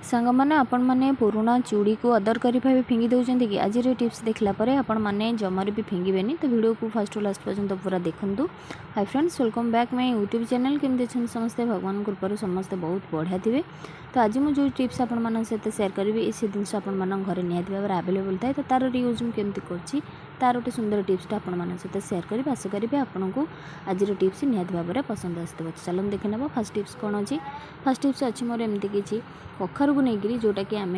सांग मैंने आपण मैंने पुराना चूड़ी को अदर करी भाई फिंगी दौरान कि आज टिप्स देखला आपण मैंने जमार भी फिंगे तो वीडियो को फर्स्ट लास्ट पर्यंत पूरा देखूँ। Hi friends, welcome back my YouTube channel. केमती अच्छे समस्ते? भगवान कृपार समस्ते बहुत बढ़िया थे। तो आज मुझे टिप्स आपण सहित शेयर करी से जिन आपण घर निहत भाव आवेलेबल थाए तो तार यूज केमती कर तार गोटे सुंदर टिप्सटा आपण सहित शेयर करी आशा करी आपन को आज टिप्स निहत भाव में पसंद आसो। चलो देखी ना फर्स्ट टिप्स कौन अच्छी। फर्स्ट टिप्स अच्छी मोर एमती किसी कखारू को लेकिन जोटा कि आम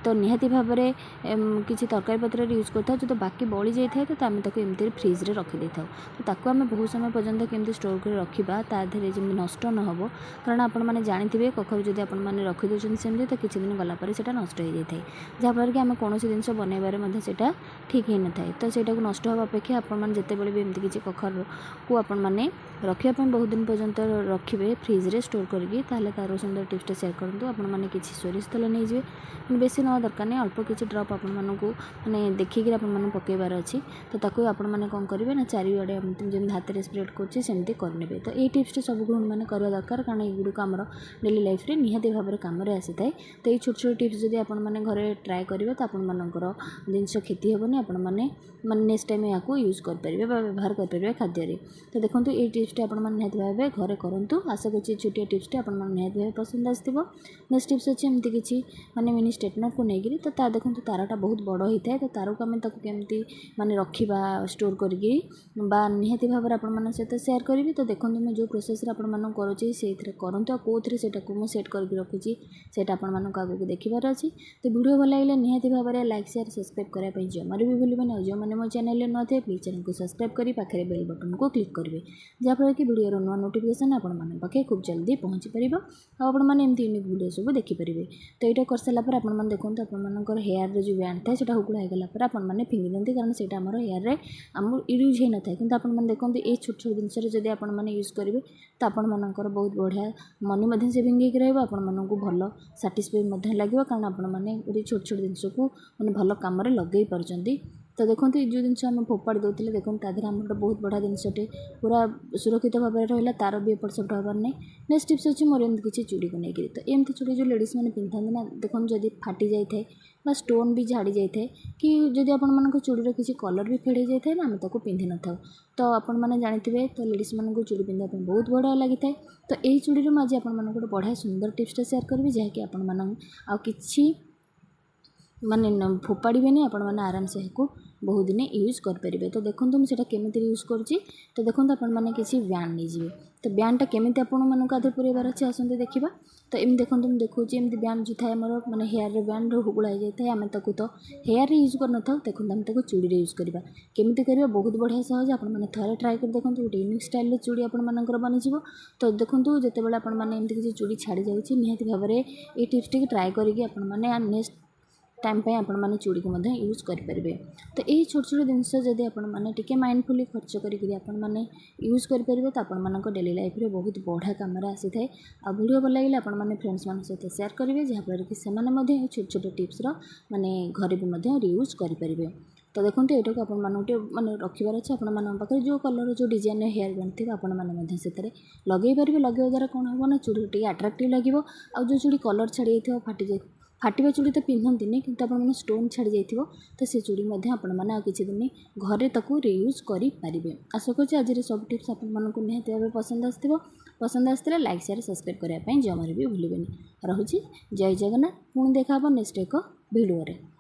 तो निहाती भाव में किसी तरकारी पत्र यूज करता जो तो बाकी बड़ी जाए तो आम ताको एमती फ्रिज रे रखी था तो ताको आम बहुत समय पर्यंत केमती स्टोर कर रखा ताधे जमी नष्ट न हो। कारण आपण मैंने जानी कखारू जब आप रखी दूसरी सेमती तो किसी दिन गलापर से नष्ट हो जाए जहाँफल कि आम कौन जिन बनइबार ठीक ही न था। तो सेटा नष्ट होगा अपेक्षा आपने जिते भी एमती किसी कखारू को आपण मैंने रखापी बहुत दिन पर्यंत रखिए फ्रिज रे स्टोर करके तार सुंदर टिप्सटा शेयर करूँ। आपण मैंने किसी सोरिष तेल नहीं जाए बेसी ना दरकार नहीं अल्प किसी ड्रप आपण मानक मैंने देखिक पकेबार अच्छी तो ताको आपण मैंने कौन करेंगे ना चारिआडे जमी हाथ में स्प्रेड करमती करे। तो ये टिप्सटा सब गृहिणी मैंने करवा दरकार कारण युड़क आम डेली लाइफ रे निहाती भाव में कम आसी थाए। तो ये छोट छोट टिप्स जब आपने घरे ट्राए करेंगे तो आपर जिनस क्षति हेनी आपण मैंने नेक्स्ट टाइम या यूज करेंगे व्यवहार करेंगे खाद्य। तो देखो ये टिप्सटा आप निहाती भाव घरे करूँ। आशा कर छोटिया टिप्सटा आप निहाती भाव पसंद आसो। नेक्स्ट टिप्स अच्छी एमती किसी माने मिनी स्ट्रेटनर को लेकिन तो ता देखो तारटा बहुत बड़ होता है तो तार को आम केमती माने रखा स्टोर करके निहाती भाव में आपण सहित शेयर करी। तो देखो मैं जो प्रोसेस करुँचे से करूँ कौन से सेट करके रखुची से आगे देखिबार अच्छी। तो वीडियो भल लगे निहाती भाव में लाइक शेयर सब्सक्राइब करने जमार भी भूलें जो मैंने मो चैनल न थे प्लीज चैनल को सब्सक्राइब करी पाखे बेल बटन को क्लिक करेंगे जहाँफल कि वीडियो नुआ नोटिफिकेशन आपण पाखे खूब जल्दी पहुँची पार आपने एमती यूनिक वीडियो सब देखिपारे। तो यहाँ कर सारापर आपने देखो आपर हेयर जो बैंड थाए से हुकुड़ा होगला आपने फिंगी दिखती कारण से आम हेयर में आम यूज हो न था कि आपने देखो ये छोट छोट जिनस जब आपने यूज करेंगे तो आपर बहुत बढ़िया मनी सेविंग होकर भल साटिस्फाई लगे कारण आपने छोट छोट जिनस को मैंने भल कम लगे पार्टी। तो देखो जो जिनस आम फोपाड़ी दौले देखो तादेह आम गोटे बहुत बढ़िया जिनसटे पूरा सुरक्षित भाव में रहा तार भी एपट सेपट हबार नहीं। नेक्स्ट टिप्स अच्छी मोर एमती किसी चूड़ी को लेकिन तो एमती चूड़ी जो लेडीज मैंने पिंधा ना देखो जब फाटी जाए बा स्टोन भी झाड़ी जाए कि जब आप चूड़ीर किसी कलर भी फेड़ जाए ना आम ताको पिंधि न था तो आपण मैंने जानी तो लेडीज मान को चूड़ी पिंधा बहुत बढ़िया लगी था। तो यही चूड़ी आज आप गोटे बढ़िया सुंदर टिप्सटा शेयर करी जहाँकि आपि माने फोपाड़े आपण मैंने आराम से बहुत दिन यूज करेंगे। तो देखो मुझे केमी यूज करुँची तो देखो आपने किसी बैंड नहीं जाए तो बैंडटा केमी आपको आधे पुरेबार अच्छे आसते देखा। तो एम देखो मुझे देखो एमती बैंड जो थाए मोर मैंने हेयर बैंड हुकुड़ा हो जाए आम तो हेयर यूज कर था देखो आम चूड़ी यूज करवा केमी कर बहुत बढ़िया सहज आपने थे ट्राए कर देखो गोटे यूनिक स्टाइल चूड़ी आपर बनीज। तो देखो जितेबाला आपमती किसी चूड़ी छाड़ी जाऊँगी निहाती भाव में ये टिप्स टी ट्राए करके नेक्स्ट टाइम पे आपण मैंने चूड़ी को यूज करेंगे। तो ये छोट छोट जिनस जब आपने माइंडफुली खर्च करके यूज करेंगे तो आपण डेली लाइफ रे बहुत बढ़िया कम आसी थाए। आ वीडियो भल लगे आपने फ्रेंड्स मान सहित शेयर करेंगे जहाँफल कि से छोट छोट टिप्स माने घरे भी यूज करेंगे। तो देखो यहाँ को आपटे मैंने रखार अच्छे आपे जो कलर जो डिजाइन हेयर बैंड थी आपने से लगे पारे लगे द्वारा कौन हम ना चूड़ी टे आट्राक्टिव लगे। आ जो चूड़ी कलर छाड़ी जाए फाटी जाए फाटा चूड़ी तो पिंधती नहीं कि आपने स्टोन छाड़ी जाइए तो से चूड़ी आपने किसी दिन घरे ताकू रियूज करेंगे। आशा कर आज सब टिप्स आपको निहाती भाव पसंद आसते लाइक शेयर सब्सक्राइब करने जमार भी भूलें। रोचे जय जगन्नाथ पुणी देखा नेक्स्ट एक भिडियो।